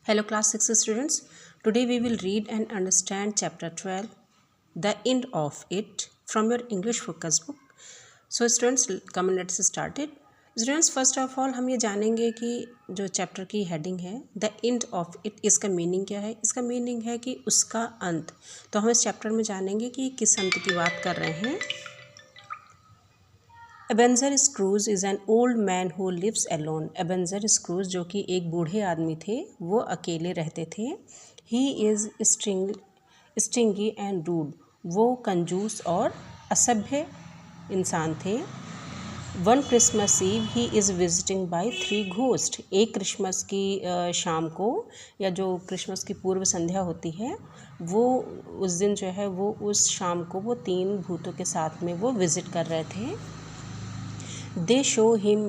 Hello class 6 students. Today we will read and understand chapter 12, the end of it from your English focus book. So students, come and let's start it. Students, first of all हम ये जानेंगे कि जो chapter की heading है the end of it, इसका meaning क्या है। इसका मीनिंग है कि उसका अंत। तो हम इस चैप्टर में जानेंगे कि किस अंत की बात कर रहे हैं। Ebenezer Scrooge is an old man who lives alone. Ebenezer Scrooge जो कि एक बूढ़े आदमी थे, वो अकेले रहते थे। He is stingy and rude. वो कंजूस और असभ्य इंसान थे। One Christmas Eve he is visiting by 3 ghost. एक क्रिसमस की शाम को, या जो क्रिसमस की पूर्व संध्या होती है, वो उस दिन जो है वो उस शाम को वो 3 भूतों के साथ में वो विज़िट कर रहे थे। दे show him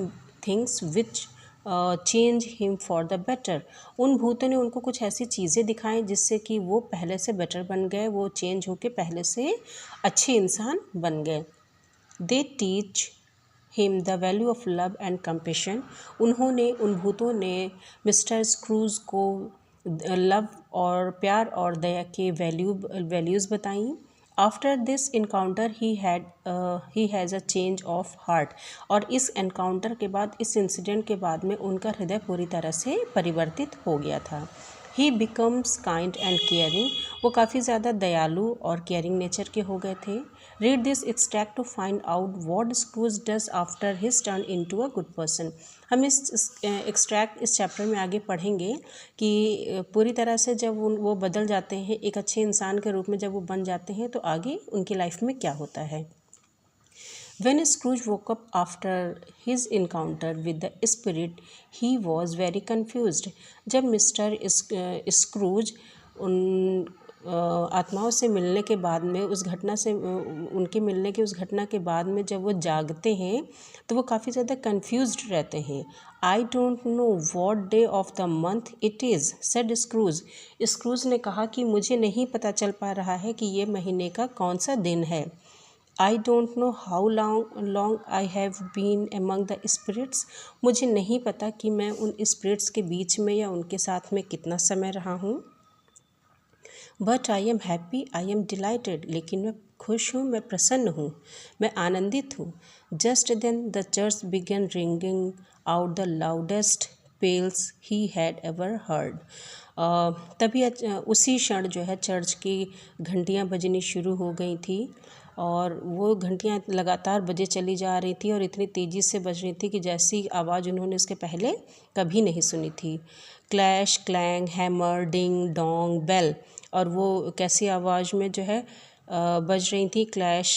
things which change him for the better. उन भूतों ने उनको कुछ ऐसी चीज़ें दिखाएं जिससे कि वो पहले से बेटर बन गए, वो चेंज होके पहले से अच्छे इंसान बन गए। They teach him the value of love and compassion. उन भूतों ने मिस्टर स्क्रूज को लव और प्यार और दया के वैल्यूज़ बताई। After this encounter he has a change of heart. और इस एनकाउंटर के बाद, इस इंसिडेंट के बाद में उनका हृदय पूरी तरह से परिवर्तित हो गया था। ही बिकम्स काइंड एंड केयरिंग। वो काफ़ी ज़्यादा दयालु और केयरिंग नेचर के हो गए थे। Read this extract to find out what Scrooge does after his turn into a good person. हम इस एक्सट्रैक्ट इस चैप्टर में आगे पढ़ेंगे कि पूरी तरह से जब वो बदल जाते हैं, एक अच्छे इंसान के रूप में जब वो बन जाते हैं, तो आगे उनकी लाइफ में क्या होता है। When Scrooge woke up after his encounter with the spirit, he was very confused. जब मिस्टर स्क्रूज उन आत्माओं से मिलने के बाद में, उनके मिलने की उस घटना के बाद में जब वो जागते हैं, तो वो काफ़ी ज़्यादा कन्फ्यूज्ड रहते हैं। I don't know what day of the month it is, said Scrooge. Scrooge ने कहा कि मुझे नहीं पता चल पा रहा है कि ये महीने का कौन सा दिन है। I don't know how long I have been among the spirits. मुझे नहीं पता कि मैं उन स्पिरिट्स के बीच में या उनके साथ में कितना समय रहा हूँ। But I am happy, I am delighted. लेकिन मैं खुश हूँ, मैं प्रसन्न हूँ, मैं आनंदित हूँ। Just then the church began ringing out the loudest peals he had ever heard. तभी उसी क्षण जो है चर्च की घंटियाँ बजनी शुरू हो गई थी, और वो घंटियाँ लगातार बजे चली जा रही थी और इतनी तेज़ी से बज रही थी कि जैसी आवाज़ उन्होंने इसके पहले कभी नहीं सुनी थी। Clash, clang, hammer, ding dong, bell. और वो कैसी आवाज़ में जो है बज रही थी, क्लैश,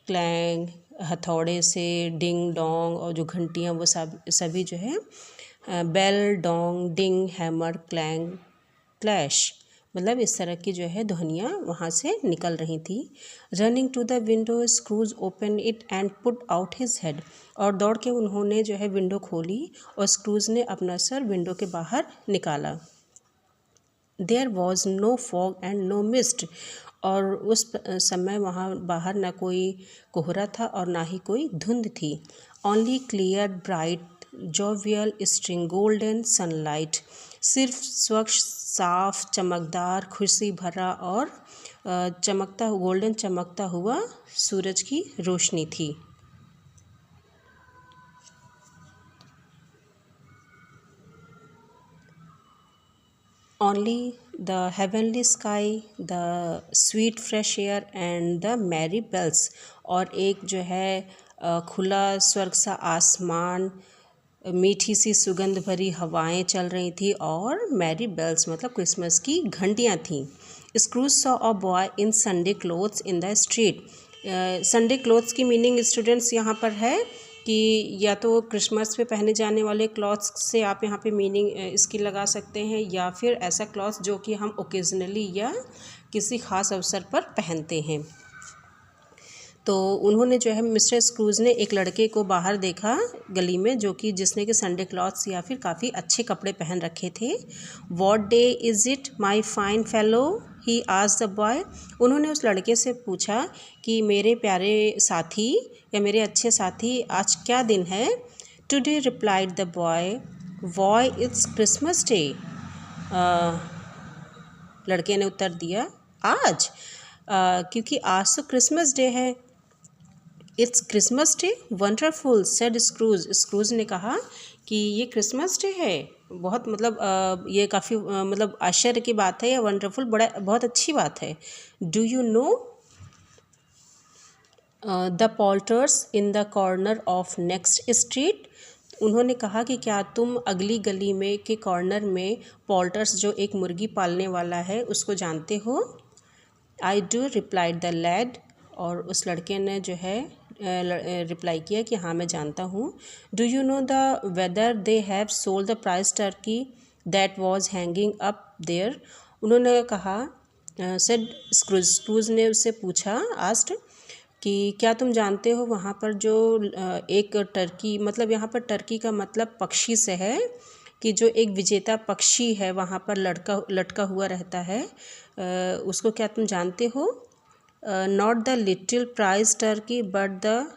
क्लैंग, हथौड़े से, डिंग डोंग, और जो घंटियाँ वो सभी जो है बेल, डोंग, डिंग, हैमर, क्लैंग, क्लैश, मतलब इस तरह की जो है ध्वनियाँ वहाँ से निकल रही थी। Running to the window Scrooge open it and put out his head. और दौड़ के उन्होंने जो है विंडो खोली और स्क्रूज ने अपना सर विंडो के बाहर निकाला। There was no fog and no mist. और उस समय वहाँ बाहर ना कोई कोहरा था और ना ही कोई धुंध थी। Only clear bright jovial string golden sunlight. सिर्फ स्वच्छ, साफ, चमकदार, खुशी भरा और चमकता हुआ सूरज की रोशनी थी। Only the heavenly sky, the sweet fresh air and the merry bells। और एक जो है खुला स्वर्ग सा आसमान, मीठी सी सुगंध भरी हवाएं चल रही थी, और मैरी बेल्स मतलब क्रिसमस की घंटियां थीं। Scrooge saw a boy in Sunday clothes in the street. Sunday clothes की मीनिंग स्टूडेंट्स यहाँ पर है कि या तो क्रिसमस पे पहने जाने वाले क्लॉथ्स से आप यहाँ पे मीनिंग इसकी लगा सकते हैं, या फिर ऐसा क्लॉथ्स जो कि हम ओकेजनली या किसी ख़ास अवसर पर पहनते हैं। तो उन्होंने जो है मिस्टर स्क्रूज ने एक लड़के को बाहर देखा गली में, जो कि जिसने कि संडे क्लॉथ्स या फिर काफ़ी अच्छे कपड़े पहन रखे थे। What day is it my fine fellow, he asked the boy. उन्होंने उस लड़के से पूछा कि मेरे प्यारे साथी या मेरे अच्छे साथी, आज क्या दिन है। Today replied the boy, why it's Christmas day. लड़के ने उत्तर दिया, आज क्योंकि आज तो क्रिसमस डे है। It's Christmas day, wonderful said Scrooge. Scrooge ने कहा कि ये क्रिसमस डे है, बहुत मतलब ये काफ़ी मतलब आश्चर्य की बात है, या वंडरफुल बड़ा बहुत अच्छी बात है। Do you know the poulterer's in the corner of next street. उन्होंने कहा कि क्या तुम अगली गली में के कॉर्नर में पॉल्टर्स, जो एक मुर्गी पालने वाला है, उसको जानते हो। I do, replied the lad. और उस लड़के ने जो है रिप्लाई किया कि हाँ मैं जानता हूँ। Do you know the whether they have sold the price turkey that was hanging up there. उन्होंने कहा, सेड स्क्रूज, स्क्रूज ने उससे पूछा, आस्ट, कि क्या तुम जानते हो वहाँ पर जो एक टर्की, मतलब यहाँ पर टर्की का मतलब पक्षी से है, कि जो एक विजेता पक्षी है वहाँ पर लटका हुआ रहता है, उसको क्या तुम जानते हो। Not the little prize turkey but the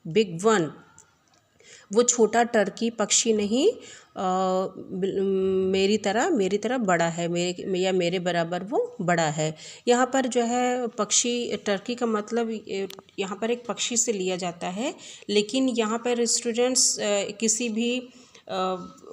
big one. वो छोटा टर्की पक्षी नहीं, मेरी तरह बड़ा है, मेरे बराबर वो बड़ा है। यहाँ पर जो है पक्षी, टर्की का मतलब यहाँ पर एक पक्षी से लिया जाता है, लेकिन यहाँ पर स्टूडेंट्स किसी भी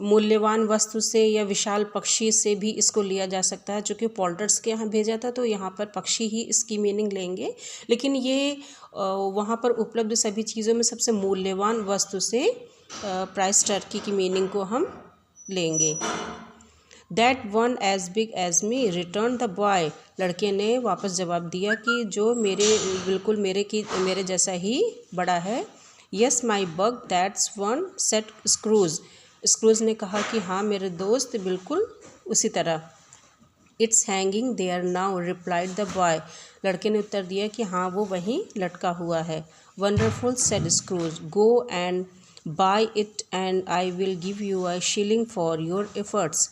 मूल्यवान वस्तु से या विशाल पक्षी से भी इसको लिया जा सकता है। चूँकि पॉल्टर्स के यहाँ भेजा था तो यहाँ पर पक्षी ही इसकी मीनिंग लेंगे, लेकिन ये वहाँ पर उपलब्ध सभी चीज़ों में सबसे मूल्यवान वस्तु से प्राइस टर्की की मीनिंग को हम लेंगे। That one as big as me, return the boy. लड़के ने वापस जवाब दिया कि जो बिल्कुल मेरे जैसा ही बड़ा है। Yes my buck, that's one, said Scrooge. Scrooge ने कहा कि हाँ मेरे दोस्त, बिल्कुल उसी तरह। It's hanging there now, replied the boy. लड़के ने उत्तर दिया कि हाँ वो वहीं लटका हुआ है। Wonderful, said Scrooge, go and buy it and I will give you a shilling for your efforts.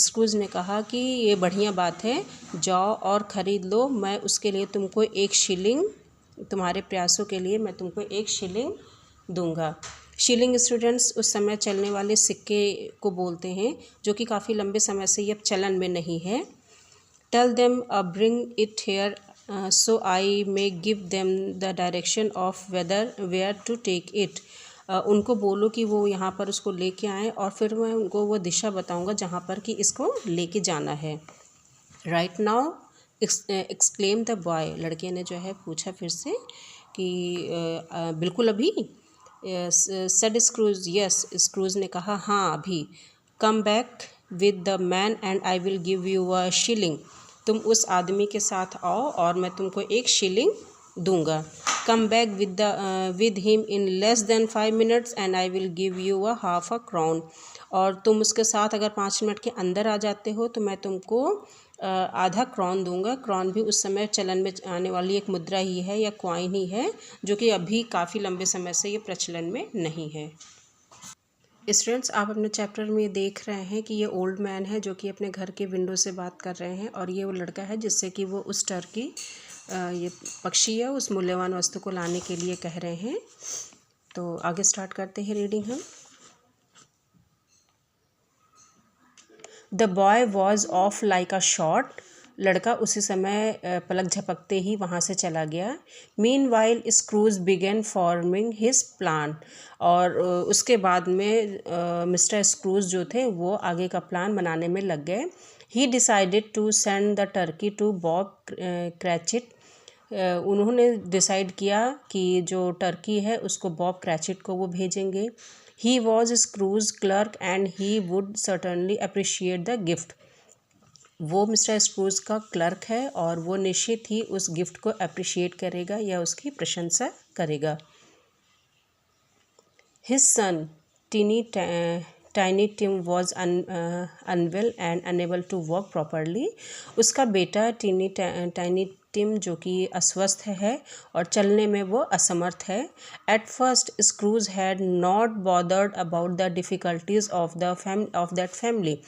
Scrooge ने कहा कि ये बढ़िया बात है, जाओ और ख़रीद लो, मैं उसके लिए तुमको 1 शिलिंग, तुम्हारे प्रयासों के लिए मैं तुमको 1 शिलिंग दूंगा। शिलिंग स्टूडेंट्स उस समय चलने वाले सिक्के को बोलते हैं, जो कि काफ़ी लंबे समय से ये अब चलन में नहीं है। Tell them bring it here so I may give them the direction of where to take it. उनको बोलो कि वो यहाँ पर उसको लेके आएँ, और फिर मैं उनको वो दिशा बताऊँगा जहाँ पर कि इसको लेके जाना है। Right now, exclaim the boy. लड़के ने जो है पूछा फिर से कि बिल्कुल अभी। Said screws, yes. स्क्रूज ने कहा हाँ अभी। Come back with the man and I will give you a shilling. तुम उस आदमी के साथ आओ और मैं तुमको 1 शिलिंग दूंगा। कम back with him in less than 5 minutes and I will give you a half a crown. और तुम उसके साथ अगर 5 मिनट के अंदर आ जाते हो तो मैं तुमको आधा क्राउन दूंगा। क्राउन भी उस समय चलन में आने वाली एक मुद्रा ही है या कॉइन ही है, जो कि अभी काफ़ी लंबे समय से ये प्रचलन में नहीं है। स्टूडेंट्स, आप अपने चैप्टर में देख रहे हैं कि ये ओल्ड मैन है जो कि अपने घर के विंडो से बात कर रहे हैं, और ये वो लड़का है जिससे कि वो उस टर्की, ये पक्षी है, उस मूल्यवान वस्तु को लाने के लिए कह रहे हैं। तो आगे स्टार्ट करते हैं रीडिंग हम। The boy was of like a shot. लड़का उसी समय पलक झपकते ही वहाँ से चला गया। Meanwhile Scrooge began forming his plan. और उसके बाद में मिस्टर स्क्रूज जो थे वो आगे का प्लान बनाने में लग गए। He decided to send the turkey to Bob Cratchit. उन्होंने डिसाइड किया कि जो टर्की है उसको बॉब क्रैचिट को वो भेजेंगे। He was Scrooge's clerk and he would certainly appreciate the gift. वो मिस्टर स्क्रूज का क्लर्क है और वो निश्चित ही उस गिफ्ट को अप्रिशिएट करेगा या उसकी प्रशंसा करेगा। His son, Tiny Tim was unwell and unable to walk properly. उसका बेटा टाइनी टिम जो कि अस्वस्थ है और चलने में वो असमर्थ है। At first Scrooge had not bothered about the difficulties of that family.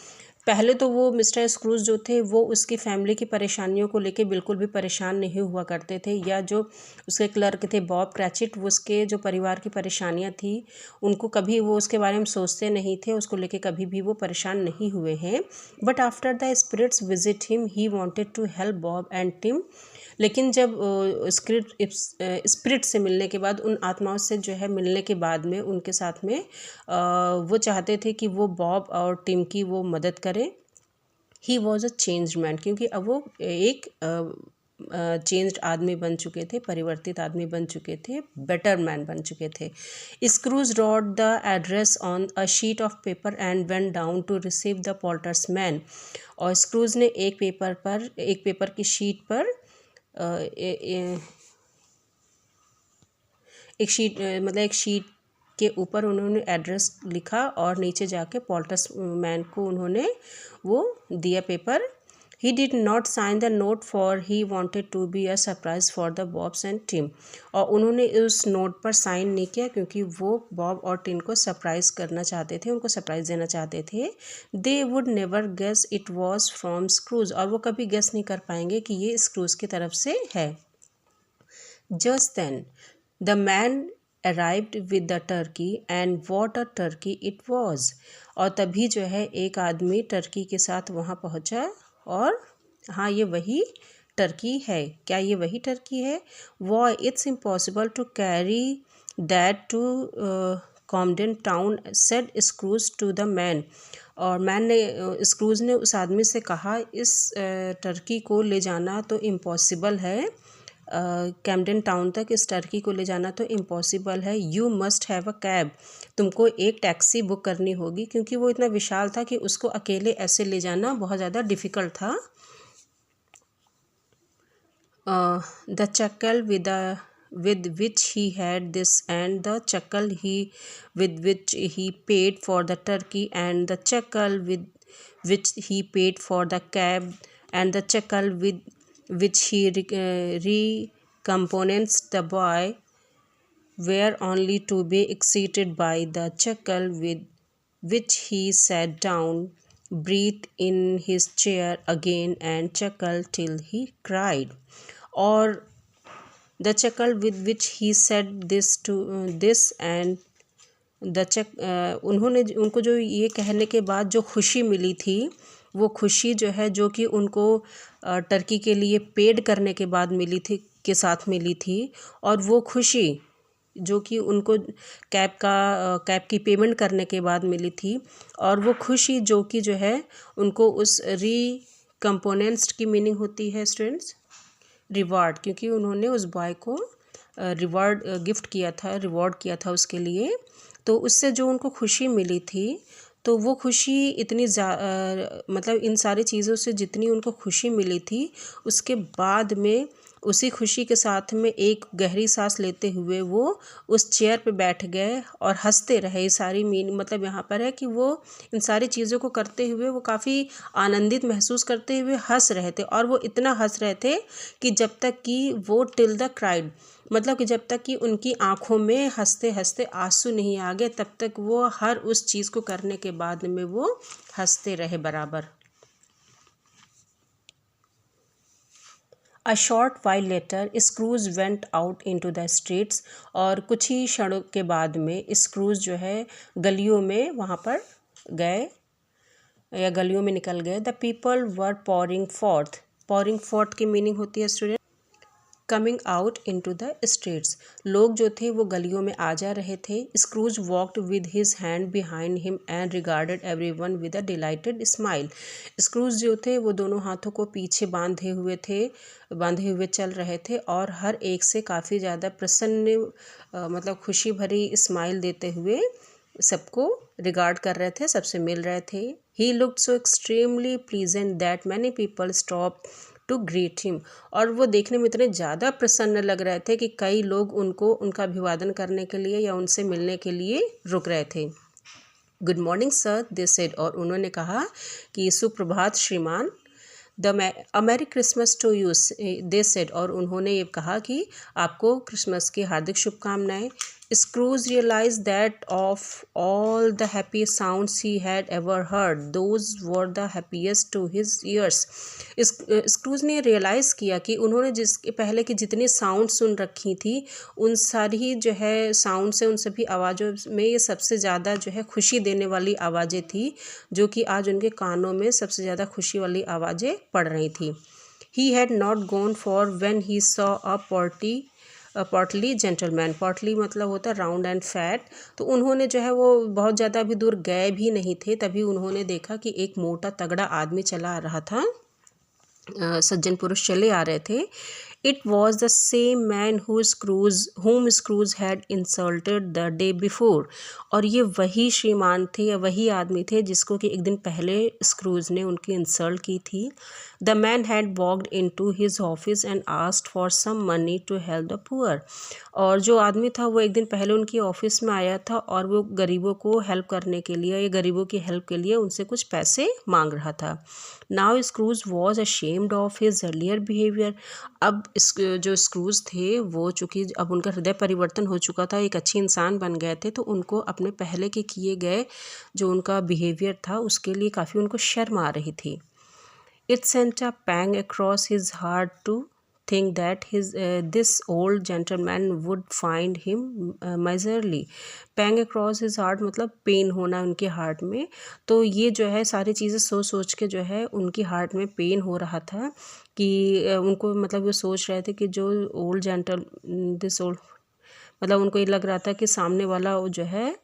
पहले तो वो मिस्टर स्क्रूज जो थे वो उसकी फैमिली की परेशानियों को लेके बिल्कुल भी परेशान नहीं हुआ करते थे, या जो उसके क्लर्क थे बॉब क्रैचिट, वो उसके जो परिवार की परेशानियां थी उनको कभी वो उसके बारे में सोचते नहीं थे, उसको लेके कभी भी वो परेशान नहीं हुए हैं। But after the spirits visit him he wanted to help Bob and Tim. लेकिन जब स्पिरिट से मिलने के बाद, उन आत्माओं से जो है मिलने के बाद में उनके साथ में वो चाहते थे कि वो बॉब और टिम की वो मदद करें। He was a changed man, क्योंकि अब वो एक चेंज्ड आदमी बन चुके थे, परिवर्तित आदमी बन चुके थे, बेटर मैन बन चुके थे। Scrooge wrote the address on a sheet of paper and went down to receive the poulterer's man. और स्क्रूज ने एक पेपर की शीट पर एक शीट के ऊपर उन्होंने एड्रेस लिखा और नीचे जाके पॉल्टर्स मैन को उन्होंने वो दिया paper. He did not sign the note for he wanted to be a surprise for the Bobs and Tim. और उन्होंने उस नोट पर साइन नहीं किया क्योंकि वो बॉब और टिम को सरप्राइज करना चाहते थे, उनको सरप्राइज देना चाहते थे। They would never guess it was from Scrooge, और वो कभी गेस नहीं कर पाएंगे कि ये स्क्रूज की तरफ से है। Just then the man arrived with the turkey and what a turkey it was. और तभी जो है एक आदमी टर्की के साथ वहाँ पहुँचा, और हाँ ये वही टर्की है। क्या ये वही टर्की है? वो it's impossible to carry that to Camden Town, said Scrooge to the man. और मैन ने स्क्रूज ने उस आदमी से कहा, इस टर्की को ले जाना तो इम्पॉसिबल है, कैम्डन टाउन तक इस टर्की को ले जाना तो इम्पॉसिबल है। You must have a cab, तुमको एक टैक्सी बुक करनी होगी, क्योंकि वो इतना विशाल था कि उसको अकेले ऐसे ले जाना बहुत ज़्यादा डिफ़िकल्ट था। The chuckle with which he had this, and the chuckle with which he paid for the turkey, and the chuckle with which he paid for the cab, and the chuckle with which he recompenses the boy, were only to be exceeded by the chuckle with which he sat down, breathed in his chair again, and chuckled till he cried. Or the chuckle with which he said this and उन्होंने उनको जो ये कहने के बाद जो खुशी मिली थी, वो खुशी जो है जो कि उनको टर्की के लिए पेड करने के बाद मिली थी, के साथ मिली थी, और वो खुशी जो कि उनको कैब की पेमेंट करने के बाद मिली थी, और वो खुशी जो कि जो है उनको उस रिकम्पोनेंट्स की मीनिंग होती है स्टूडेंट्स रिवार्ड, क्योंकि उन्होंने उस बॉय को रिवार्ड गिफ्ट किया था, रिवॉर्ड किया था उसके लिए, तो उससे जो उनको खुशी मिली थी, तो वो खुशी इतनी मतलब इन सारी चीज़ों से जितनी उनको खुशी मिली थी, उसके बाद में उसी खुशी के साथ में एक गहरी सांस लेते हुए वो उस चेयर पे बैठ गए और हंसते रहे। ये सारी मतलब यहाँ पर है कि वो इन सारी चीज़ों को करते हुए वो काफ़ी आनंदित महसूस करते हुए हंस रहे थे, और वो इतना हंस रहे थे कि जब तक कि वो टिल द क्राइड, मतलब कि जब तक कि उनकी आँखों में हंसते हंसते आंसू नहीं आ गए, तब तक वो हर उस चीज़ को करने के बाद में वो हंसते रहे बराबर। A short while later, Scrooge went out into the streets, और कुछ ही क्षणों के बाद में स्क्रूज जो है गलियों में वहाँ पर गए, या गलियों में निकल गए। The people were pouring forth, pouring forth की मीनिंग होती है student coming out into the streets. लोग जो थे वो गलियों में आ जा रहे थे। Scrooge walked with his hand behind him and regarded everyone with a delighted smile. Scrooge जो थे वो दोनों हाथों को पीछे बांधे हुए चल रहे थे, और हर एक से काफ़ी ज़्यादा प्रसन्न मतलब खुशी भरी स्माइल देते हुए सबको रिगार्ड कर रहे थे, सबसे मिल रहे थे। He looked so extremely pleasant that many people stop to greet him, और वो देखने में इतने ज़्यादा प्रसन्न लग रहे थे कि कई लोग उनका अभिवादन करने के लिए या उनसे मिलने के लिए रुक रहे थे। Good morning sir, they said, और उन्होंने कहा कि सुप्रभात श्रीमान। A merry Christmas to you, they said, और उन्होंने ये कहा कि आपको क्रिसमस की हार्दिक शुभकामनाएं। Scrooge realized that of all the happiest sounds he had ever heard, those were the happiest to his ears. Scrooge ने रियलाइज़ किया कि उन्होंने जिसके पहले की जितनी साउंड सुन रखी थी, उन सारी जो है साउंड से, उन सभी आवाज़ों में ये सबसे ज़्यादा जो है खुशी देने वाली आवाज़ें थी, जो कि आज उनके कानों में सबसे ज़्यादा खुशी वाली आवाज़ें पड़ रही थी. He had not gone far when he saw a portly gentleman. Portly मतलब होता है राउंड एंड फैट. तो उन्होंने जो है वो बहुत ज़्यादा भी दूर गए भी नहीं थे, तभी उन्होंने देखा कि एक मोटा तगड़ा आदमी चला आ रहा था. सज्जन पुरुष चले आ रहे थे. It was the same man whom Scrooge had insulted the day before. और ये वही श्रीमान थे या वही आदमी थे जिसको कि एक दिन पहले स्क्रूज ने उनकी इंसल्ट की थी. The man had walked into his office and asked for some money to help the poor. और जो आदमी था वो एक दिन पहले उनकी ऑफिस में आया था और वो गरीबों को हेल्प करने के लिए या गरीबों की हेल्प के लिए उनसे कुछ पैसे मांग रहा था. Now Scrooge was ashamed of his earlier behavior. अब जो स्क्रूज थे वो चूँकि अब उनका हृदय परिवर्तन हो चुका था, एक अच्छे इंसान बन गए थे, तो उनको अपने पहले के किए गए जो उनका बिहेवियर था उसके लिए काफ़ी उनको शर्म आ रही थी. It sent a pang across his heart to think that this old gentleman would find him miserly. Pang across his heart मतलब पेन होना उनके हार्ट में. तो ये जो है सारी चीज़ें सोच सोच के जो है उनकी हार्ट में पेन हो रहा था कि उनको मतलब वो सोच रहे थे कि जो दिस ओल्ड मतलब उनको ये लग रहा था कि सामने वाला जो है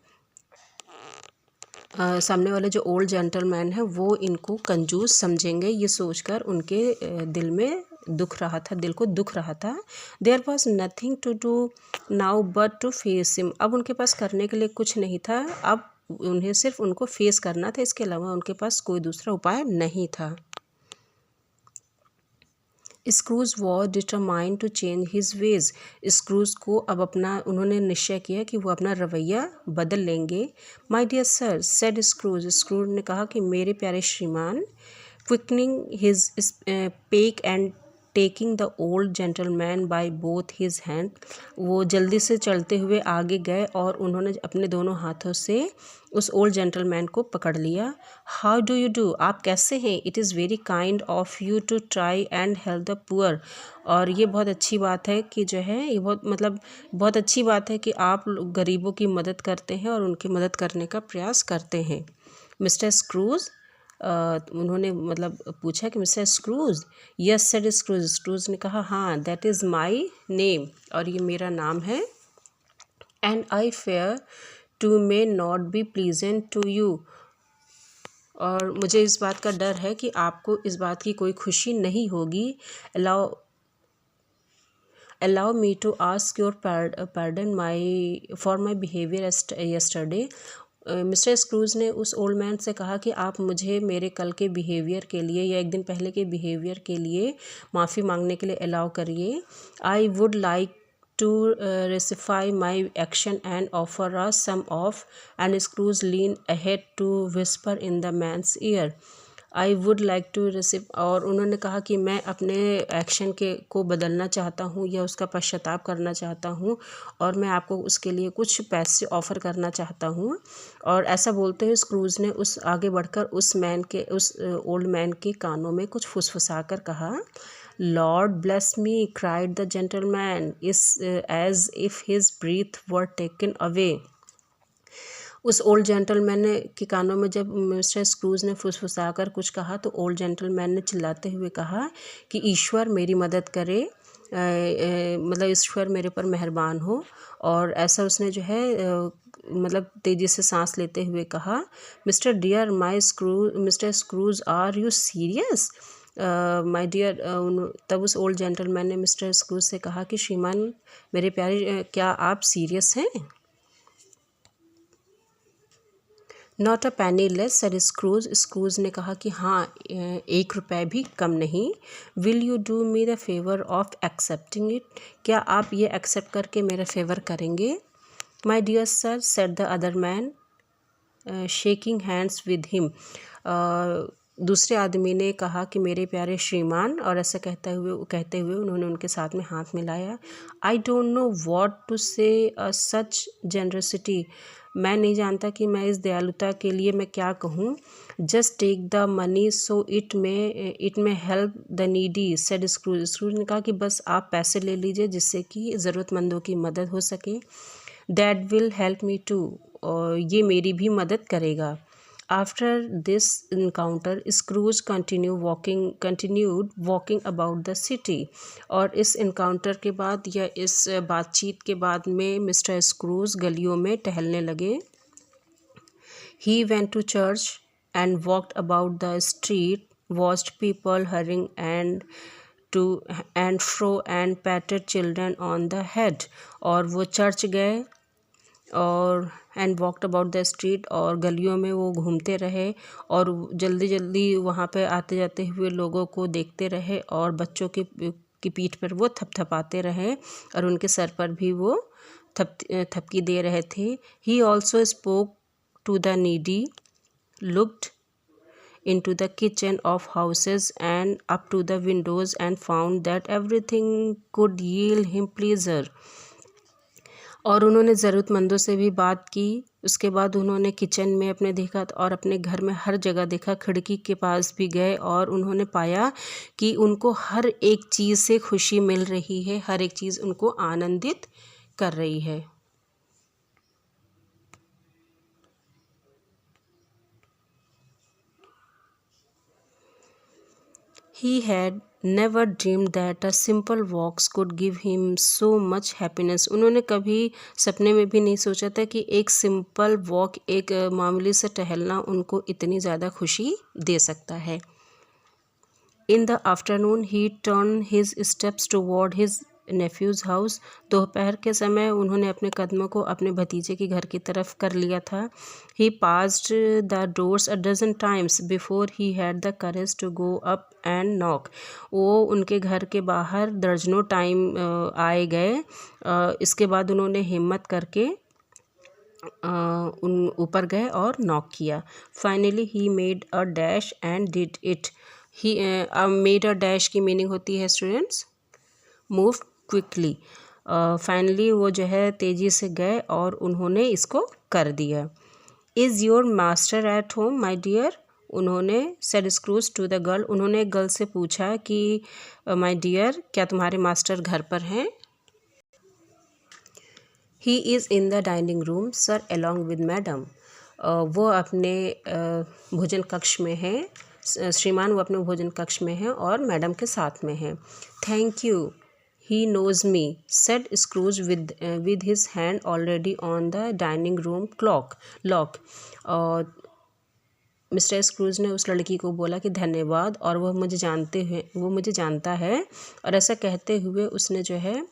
सामने वाले जो ओल्ड जेंटलमैन है वो इनको कंजूस समझेंगे, ये सोचकर उनके दिल में दुख रहा था, दिल को दुख रहा था. There was nothing to do now but to face him. अब उनके पास करने के लिए कुछ नहीं था, अब उन्हें सिर्फ उनको फेस करना था, इसके अलावा उनके पास कोई दूसरा उपाय नहीं था. Scrooge was determined to change his ways. Scrooge को अब उन्होंने निश्चय किया कि वो अपना रवैया बदल लेंगे. My dear sir said Scrooge. Scrooge ने कहा कि मेरे प्यारे श्रीमान. Quickening his pace and taking the old gentleman by both his hand. वो जल्दी से चलते हुए आगे गए और उन्होंने अपने दोनों हाथों से उस ओल्ड जेंटलमैन को पकड़ लिया. How do you do. आप कैसे हैं. It is very kind of you to try and help the poor. और ये बहुत अच्छी बात है कि जो है ये बहुत अच्छी बात है कि आप गरीबों की मदद करते हैं और उनकी मदद करने का प्रयास करते हैं. मिस्टर स्क्रूज उन्होंने मतलब पूछा कि mister Scrooge. Yes said Scrooge. Scrooge ने कहा हाँ, दैट इज़ माई नेम. और ये मेरा नाम है. And I fear to may not be pleasant to you. और मुझे इस बात का डर है कि आपको इस बात की कोई खुशी नहीं होगी. allow me to ask your pardon for my behavior yesterday. Mister Scrooge ने उस ओल्ड मैन से कहा कि आप मुझे मेरे कल के बिहेवियर के लिए या एक दिन पहले के बिहेवियर के लिए माफ़ी मांगने के लिए अलाउ करिए. I would like to rectify my action and offer us some of. And Scrooge leaned ahead to whisper in the man's ear. I would like to receive. और उन्होंने कहा कि मैं अपने एक्शन को बदलना चाहता हूँ या उसका पश्चाताप करना चाहता हूँ और मैं आपको उसके लिए कुछ पैसे ऑफ़र करना चाहता हूँ. और ऐसा बोलते हुए स्क्रूज ने आगे बढ़कर उस ओल्ड मैन के कानों में कुछ फुसफुसा कर कहा. Lord bless me, cried the gentleman, as if his breath were taken away. उस ओल्ड जेंटलमैन के कानों में जब मिस्टर स्क्रूज ने फुसफुसा कर कुछ कहा तो ओल्ड जेंटलमैन ने चिल्लाते हुए कहा कि ईश्वर मेरी मदद करे, मतलब ईश्वर मेरे पर मेहरबान हो. और ऐसा उसने जो है मतलब तेज़ी से सांस लेते हुए कहा. Mister Scrooge are you serious. My dear. तब उस ओल्ड जेंटलमैन ने मिस्टर स्क्रूज से कहा कि श्रीमान मेरे प्यारे, क्या आप सीरियस हैं. Not a penny less sir Scrooge. Scrooge ने कहा कि हाँ, 1 रुपये भी कम नहीं. Will you do me the favour of accepting it. क्या आप ये एक्सेप्ट करके मेरा फेवर करेंगे. My dear sir said the other man shaking hands with him. दूसरे आदमी ने कहा कि मेरे प्यारे श्रीमान, और ऐसा कहते हुए उन्होंने उनके साथ में हाथ मिलाया। I don't know what to say such generosity. मैं नहीं जानता कि मैं इस दयालुता के लिए मैं क्या कहूँ। Just take the money so it may help the needy, said Scrooge. Scrooge ने कहा कि बस आप पैसे ले लीजिए जिससे कि ज़रूरतमंदों की मदद हो सके। That will help me too, और ये मेरी भी मदद करेगा। After this encounter Scrooge continued walking about the city। और इस इनकाउंटर के बाद या इस बातचीत के बाद में मिस्टर स्क्रूज गलियों में टहलने लगे। He went to church and walked about the street, watched people hurrying to and fro and patted children on the head। और वो चर्च गए और and walked about the street, और गलियों में वो घूमते रहे और जल्दी जल्दी वहाँ पे आते जाते हुए लोगों को देखते रहे और बच्चों की पीठ पर वो थपथपाते रहे और उनके सर पर भी वो थपकी दे रहे थे। He also spoke to the needy, looked into the kitchen of houses and up to the windows and found that everything could yield him pleasure। और उन्होंने ज़रूरतमंदों से भी बात की। उसके बाद उन्होंने किचन में अपने देखा और अपने घर में हर जगह देखा, खिड़की के पास भी गए और उन्होंने पाया कि उनको हर एक चीज़ से खुशी मिल रही है, हर एक चीज़ उनको आनंदित कर रही है। He had never dreamed that a simple walks could give him so much happiness। उन्होंने कभी सपने में भी नहीं सोचा था कि एक सिंपल वॉक, एक मामूली से टहलना उनको इतनी ज़्यादा खुशी दे सकता है। In the afternoon he turned his steps toward his nephew's house। दोपहर के समय उन्होंने अपने कदमों को अपने भतीजे के घर की तरफ कर लिया था। He passed the doors a dozen times before he had the courage to go up and knock। वो उनके घर के बाहर दर्जनों टाइम आए गए। इसके बाद उन्होंने हिम्मत करके उन ऊपर गए और नॉक किया। Finally he made a dash and did it. He made a dash की मीनिंग होती है स्टूडेंट्स मूव क्विकली। फाइनली वो जो है तेज़ी से गए और उन्होंने इसको कर दिया। Is your master at home my dear, उन्होंने said Scrooge to the girl. उन्होंने एक गर्ल से पूछा कि माई डियर, क्या तुम्हारे मास्टर घर पर हैं? He is in the dining room sir along with madam. वो अपने भोजन कक्ष में हैं श्रीमान, वो अपने भोजन कक्ष में हैं और मैडम के साथ में हैं। Thank you, he knows me, said Scrooge with his hand already on the dining room lock. और मिस्टर स्क्रूज ने उस लड़की को बोला कि धन्यवाद, और वो मुझे जानता है। और ऐसा कहते हुए उसने जो है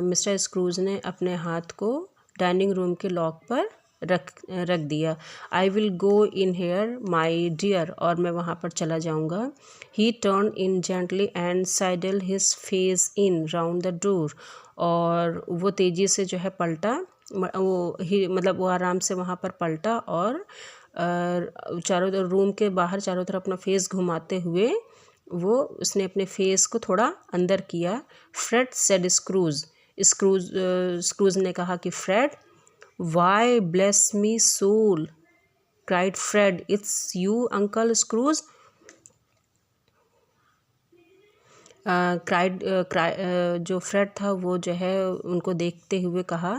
मिस्टर स्क्रूज ने अपने हाथ को डाइनिंग रूम के लॉक पर रख दिया। I will go in here my dear, और मैं वहाँ पर चला जाऊँगा। He turn in gently and sidle his face in round the door. और वो तेज़ी से जो है पलटा, वो आराम से वहाँ पर पलटा और चारों तरफ रूम के बाहर चारों तरफ अपना फेस घुमाते हुए उसने अपने फेस को थोड़ा अंदर किया। फ्रेड सेड स्क्रूज ने कहा कि Fred. Why bless me soul, cried Fred, it's you uncle Scrooge. जो फ्रेड था वो जो है उनको देखते हुए कहा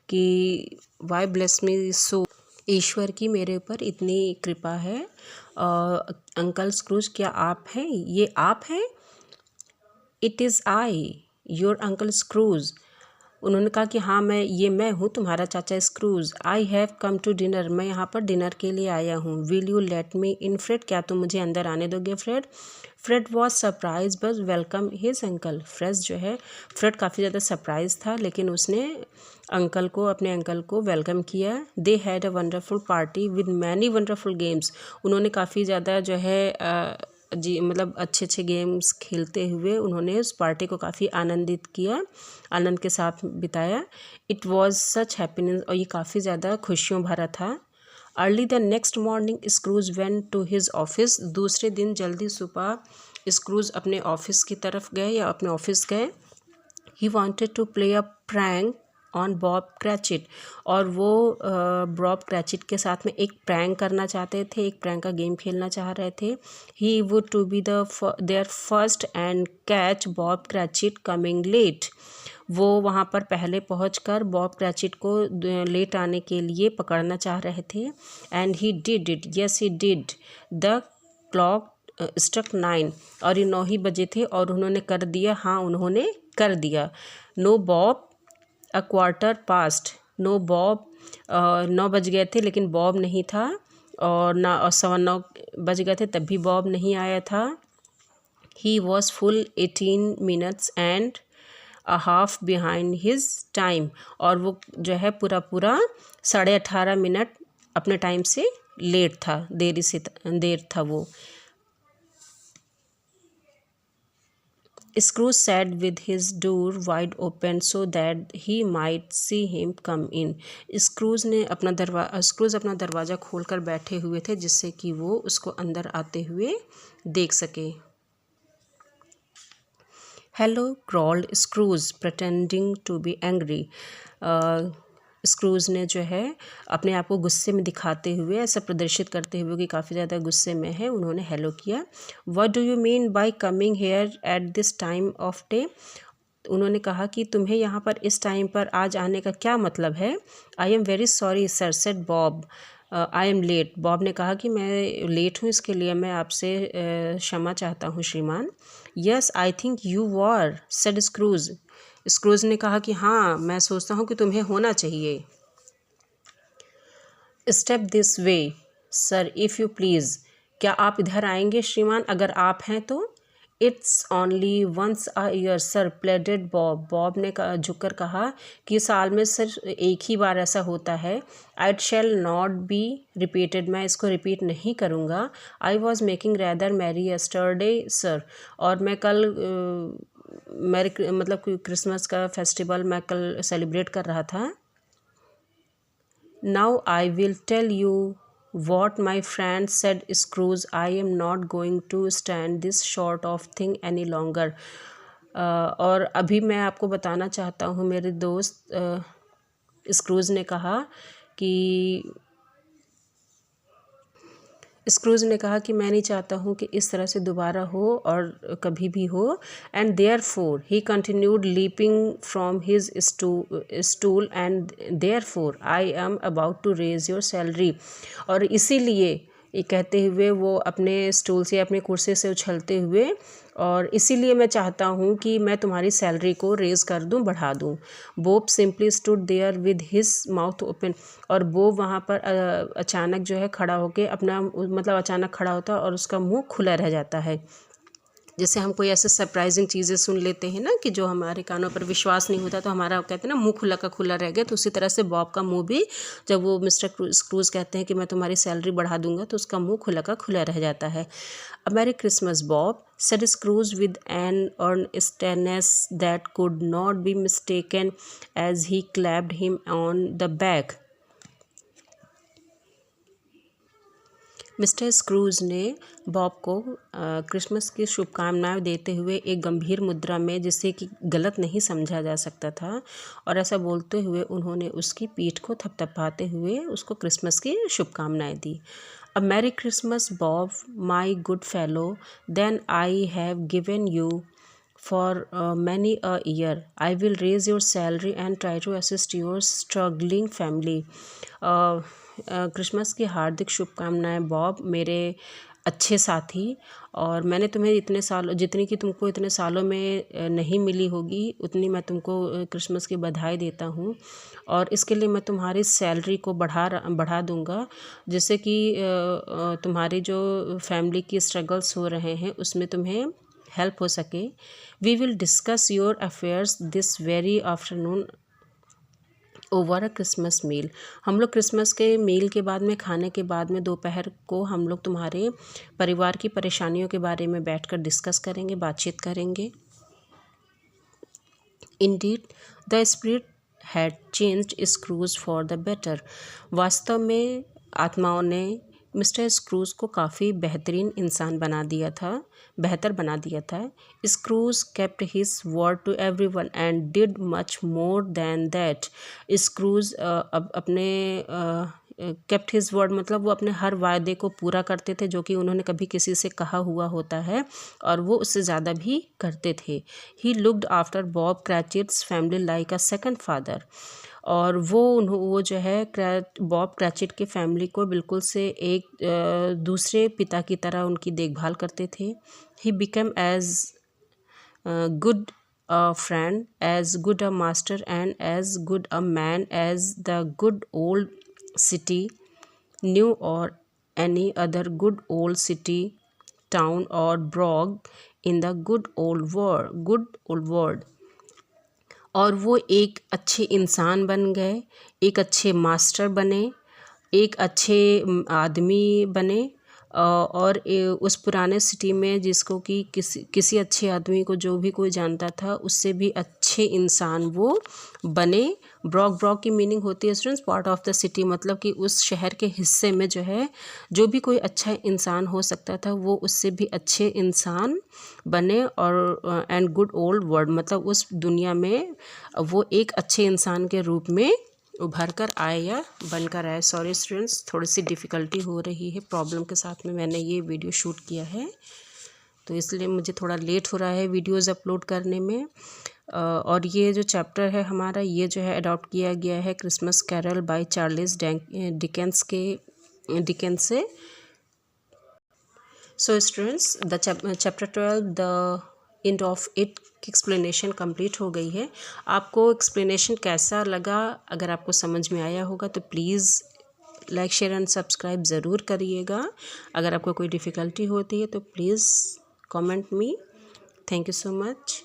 कि वाई ब्लेस मी सो, ईश्वर की मेरे ऊपर इतनी कृपा है। अंकल स्क्रूज, क्या आप हैं? ये आप हैं? It is I your uncle Scrooge. उन्होंने कहा कि हाँ मैं हूँ तुम्हारा चाचा Scrooge. I have come to dinner, मैं यहाँ पर डिनर के लिए आया हूँ। Will you let me in Fred, क्या तुम मुझे अंदर आने दोगे Fred? Fred was surprise but welcome his uncle. Fred काफ़ी ज़्यादा सरप्राइज था, लेकिन उसने अपने अंकल को वेलकम किया। They had a wonderful party with many wonderful games. उन्होंने काफ़ी ज़्यादा जो है अच्छे गेम्स खेलते हुए उन्होंने उस पार्टी को काफ़ी आनंद के साथ बिताया। इट वॉज सच हैप्पीनेस, और ये काफ़ी ज़्यादा खुशियों भरा था। Early the next morning Scrooge went to his office. दूसरे दिन जल्दी सुबह स्क्रूज अपने ऑफिस की तरफ गए या अपने ऑफिस गए। He wanted to play a prank on Bob Cratchit, और वो बॉब क्रैचिट के साथ में एक प्रैंक करना चाहते थे, एक प्रैंक का गेम खेलना चाह रहे थे। He would to be there first and catch Bob Cratchit coming late. वो वहाँ पर पहले पहुंचकर बॉब क्रैचिट को लेट आने के लिए पकड़ना चाह रहे थे। And he did it, yes he did. The clock struck 9, और ये 9 ही बजे थे और उन्होंने कर दिया, हाँ उन्होंने कर दिया। No Bob a quarter past, no Bob 9 बज गए थे लेकिन बॉब नहीं था, और ना 9:15 बज गए थे तब भी बॉब नहीं आया था। He was full 18 minutes and a half behind his time, और वो जो है पूरा 18.5 मिनट अपने टाइम से लेट था, देर था वो। Scrooge sat with his door wide open so that he might see him come in. Scrooge अपना दरवाज़ा खोलकर बैठे हुए थे जिससे कि वो उसको अंदर आते हुए देख सके। Hello, crawled Scrooge, pretending to be angry. Scrooge ने जो है अपने आप को गुस्से में दिखाते हुए, ऐसा प्रदर्शित करते हुए कि काफ़ी ज़्यादा गुस्से में है, उन्होंने हेलो किया। What do you mean by coming here at this time of day? उन्होंने कहा कि तुम्हें यहाँ पर इस टाइम पर आज आने का क्या मतलब है? I am very sorry sir, said Bob, I am late. Bob ने कहा कि मैं लेट हूँ, इसके लिए मैं आपसे क्षमा चाहता हूँ श्रीमान। Yes I think you were, said Scrooge. Scrooge ने कहा कि हाँ मैं सोचता हूँ कि तुम्हें होना चाहिए। Step this way sir if you please, क्या आप इधर आएंगे श्रीमान, अगर आप हैं तो। It's only once a year sir, pleaded Bob. Bob ने झुककर कहा कि साल में सिर्फ एक ही बार ऐसा होता है। It shall not be repeated, मैं इसको रिपीट नहीं करूँगा। I was making rather merry yesterday sir, और मैं कल मतलब क्रिसमस का फेस्टिवल मैं कल सेलिब्रेट कर रहा था। Now I will tell you what my friend said Scrooge, I am not going to stand this sort of thing any longer. और अभी मैं आपको बताना चाहता हूँ मेरे दोस्त, स्क्रूज ने कहा कि स्क्रूज ने कहा कि मैं नहीं चाहता हूँ कि इस तरह से दोबारा हो और कभी भी हो। And therefore he continued leaping from his stool and therefore I am about to raise your salary, और इसीलिए ये कहते हुए वो अपने स्टूल से, अपने कुर्सी से उछलते हुए, और इसीलिए मैं चाहता हूँ कि मैं तुम्हारी सैलरी को रेज़ कर दूँ, बढ़ा दूँ। Bob simply stood there with his mouth open, और बोब वहाँ पर अचानक जो है खड़ा होकर अपना मतलब अचानक खड़ा होता है और उसका मुंह खुला रह जाता है। जैसे हम कोई ऐसे सरप्राइजिंग चीज़ें सुन लेते हैं ना कि जो हमारे कानों पर विश्वास नहीं होता, तो हमारा कहते हैं ना मुंह खुला का खुला रह गया, तो उसी तरह से बॉब का मुंह भी, जब वो मिस्टर स्क्रूज कहते हैं कि मैं तुम्हारी सैलरी बढ़ा दूंगा, तो उसका मुंह खुला का खुला रह जाता है। A merry Christmas Bob, said Scrooge with an earnestness that could not be mistaken as he clapped him on the back. Mister Scrooge ने बॉब को क्रिसमस की शुभकामनाएं देते हुए एक गंभीर मुद्रा में, जिससे कि गलत नहीं समझा जा सकता था, और ऐसा बोलते हुए उन्होंने उसकी पीठ को थपथपाते हुए उसको क्रिसमस की शुभकामनाएं दी। A merry Christmas Bob, my good fellow, then I have given you for many a year. I will raise your salary and try to assist your struggling family. Christmas की हार्दिक शुभकामनाएं बॉब, मेरे अच्छे साथी, और मैंने तुम्हें इतने सालों, जितनी कि तुमको इतने सालों में नहीं मिली होगी, उतनी मैं तुमको क्रिसमस की बधाई देता हूँ, और इसके लिए मैं तुम्हारी सैलरी को बढ़ा दूँगा, जिससे कि तुम्हारी जो फैमिली की स्ट्रगल्स हो रहे हैं उसमें तुम्हें हेल्प हो सके। We will discuss your affairs this very afternoon over a Christmas meal. हम लोग क्रिसमस के मील के बाद में, खाने के बाद में, दोपहर को हम लोग तुम्हारे परिवार की परेशानियों के बारे में बैठकर डिस्कस करेंगे, बातचीत करेंगे। Indeed the spirit had changed Scrooge for the better. वास्तव में आत्माओं ने मिस्टर स्क्रूज को काफ़ी बेहतर बना दिया था। Scrooge kept his word to everyone and did much more than that. Scrooge अब अपने केप्ट हिज वर्ड मतलब वो अपने हर वायदे को पूरा करते थे जो कि उन्होंने कभी किसी से कहा हुआ होता है, और वो उससे ज़्यादा भी करते थे। He looked after Bob Cratchit's family like a second father. और वो जो है बॉब क्रैचेट के फैमिली को बिल्कुल से एक दूसरे पिता की तरह उनकी देखभाल करते थे। He become as good a friend, as good a master, and as good a man as the good old city knew, or any other good old city, town, or borough in the good old world. और वो एक अच्छे इंसान बन गए, एक अच्छे master बने, एक अच्छे आदमी बने, और उस पुराने सिटी में जिसको कि किसी अच्छे आदमी को जो भी कोई जानता था उससे भी अच्छे इंसान वो बने। ब्रॉक की मीनिंग होती है students part of the city, मतलब कि उस शहर के हिस्से में जो है जो भी कोई अच्छा इंसान हो सकता था वो उससे भी अच्छे इंसान बने। और एंड गुड ओल्ड वर्ल्ड मतलब उस दुनिया में वो एक अच्छे इंसान के रूप में उभर कर आए या बनकर आए। सॉरी स्टूडेंट्स, थोड़ी सी डिफ़िकल्टी हो रही है, प्रॉब्लम के साथ में मैंने ये वीडियो शूट किया है तो इसलिए मुझे थोड़ा लेट हो रहा है वीडियोज़ अपलोड करने में। और ये जो चैप्टर है हमारा ये जो है अडॉप्ट किया गया है Christmas Carol by Charles Dickens से। So students the chapter 12 the end of it की एक्सप्लेनेशन कंप्लीट हो गई है। आपको एक्सप्लेनेशन कैसा लगा? अगर आपको समझ में आया होगा तो please like share and subscribe ज़रूर करिएगा। अगर आपको कोई डिफ़िकल्टी होती है तो please comment me. Thank you so much.